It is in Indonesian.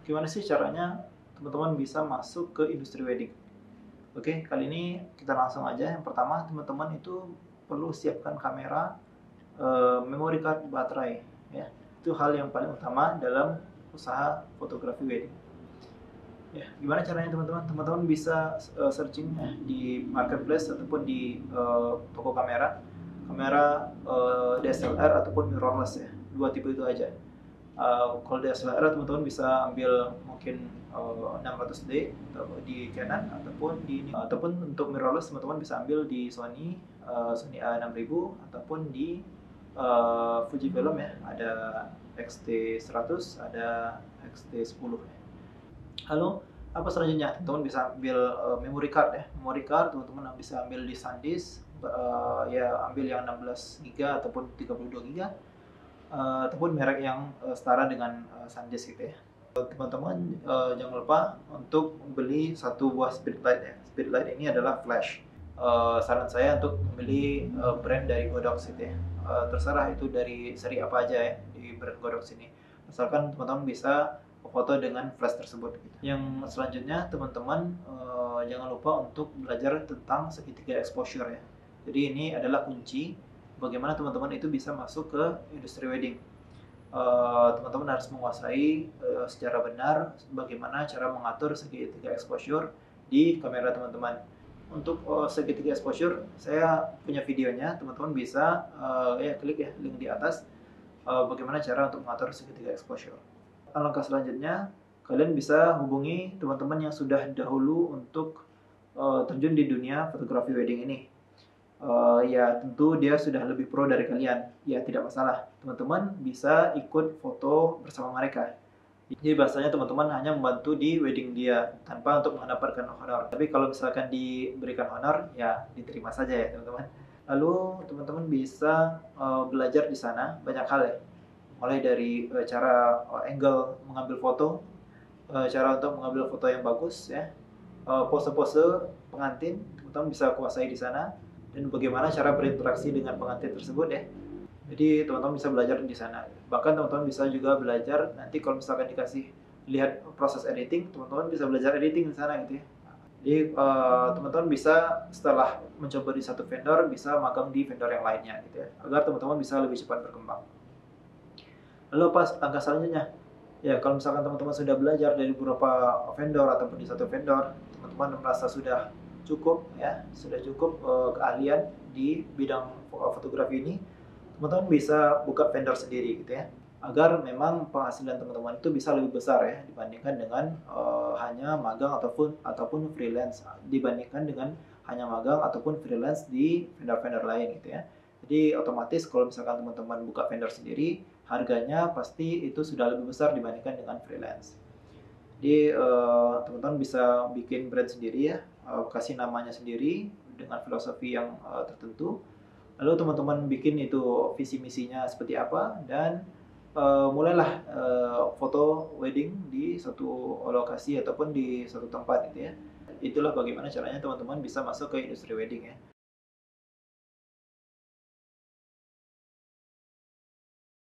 Gimana sih caranya teman-teman bisa masuk ke industri wedding? Oke, kali ini kita langsung aja. Yang pertama, teman-teman itu perlu siapkan kamera, memory card, baterai, ya. Itu hal yang paling utama dalam usaha fotografi wedding. Ya, gimana caranya teman-teman? Teman-teman bisa searching ya, di marketplace ataupun di toko kamera, DSLR ataupun mirrorless ya. Dua tipe itu aja. Kalau DSLR teman-teman bisa ambil mungkin 600D di Canon ataupun untuk mirrorless teman-teman bisa ambil di Sony, Sony A6000 ataupun di Fujifilm ya, ada X-T100, ada X-T10 ya. Lalu apa selanjutnya? Teman-teman bisa ambil memory card ya. Memory card teman-teman bisa ambil di SanDisk, ya ambil yang 16 GB ataupun 32 GB, ataupun merek yang setara dengan SanDisk gitu ya. Teman-teman jangan lupa untuk beli satu buah speedlight ya. Speedlight ini adalah flash. Saran saya untuk membeli brand dari Godox gitu ya. Terserah itu dari seri apa aja ya di brand Godox ini. Asalkan teman-teman bisa foto dengan flash tersebut. Gitu. Yang selanjutnya teman-teman jangan lupa untuk belajar tentang segitiga exposure ya. Jadi ini adalah kunci bagaimana teman-teman itu bisa masuk ke industri wedding. Teman-teman harus menguasai secara benar bagaimana cara mengatur segitiga exposure di kamera teman-teman. Untuk segitiga exposure saya punya videonya, teman-teman bisa ya klik ya link di atas bagaimana cara untuk mengatur segitiga exposure. Langkah selanjutnya kalian bisa hubungi teman-teman yang sudah dahulu untuk terjun di dunia fotografi wedding ini. Ya tentu dia sudah lebih pro dari kalian, ya tidak masalah, teman-teman bisa ikut foto bersama mereka. Jadi bahasanya teman-teman hanya membantu di wedding dia tanpa untuk mendapatkan honor. Tapi kalau misalkan diberikan honor, ya diterima saja ya teman-teman. Lalu teman-teman bisa belajar di sana banyak hal ya, mulai dari cara angle mengambil foto, cara untuk mengambil foto yang bagus ya, pose-pose pengantin teman-teman bisa kuasai di sana, dan bagaimana cara berinteraksi dengan pengantin tersebut ya. Jadi teman-teman bisa belajar di sana. Bahkan teman-teman bisa juga belajar nanti kalau misalkan dikasih lihat proses editing, teman-teman bisa belajar editing di sana gitu ya. Jadi teman-teman bisa setelah mencoba di satu vendor bisa magang di vendor yang lainnya gitu ya, agar teman-teman bisa lebih cepat berkembang. Lalu pas langkah selanjutnya, ya kalau misalkan teman-teman sudah belajar dari beberapa vendor ataupun di satu vendor, teman-teman merasa sudah cukup ya, sudah cukup keahlian di bidang fotografi ini, teman-teman bisa buka vendor sendiri gitu ya, agar memang penghasilan teman-teman itu bisa lebih besar ya dibandingkan dengan hanya magang ataupun freelance, dibandingkan dengan hanya magang ataupun freelance di vendor-vendor lain gitu ya. Jadi otomatis kalau misalkan teman-teman buka vendor sendiri, harganya pasti itu sudah lebih besar dibandingkan dengan freelance. Jadi teman-teman bisa bikin brand sendiri ya, kasih namanya sendiri dengan filosofi yang tertentu. Lalu teman-teman bikin itu visi misinya seperti apa, dan mulailah foto wedding di satu lokasi ataupun di satu tempat gitu ya. Itulah bagaimana caranya teman-teman bisa masuk ke industri wedding ya.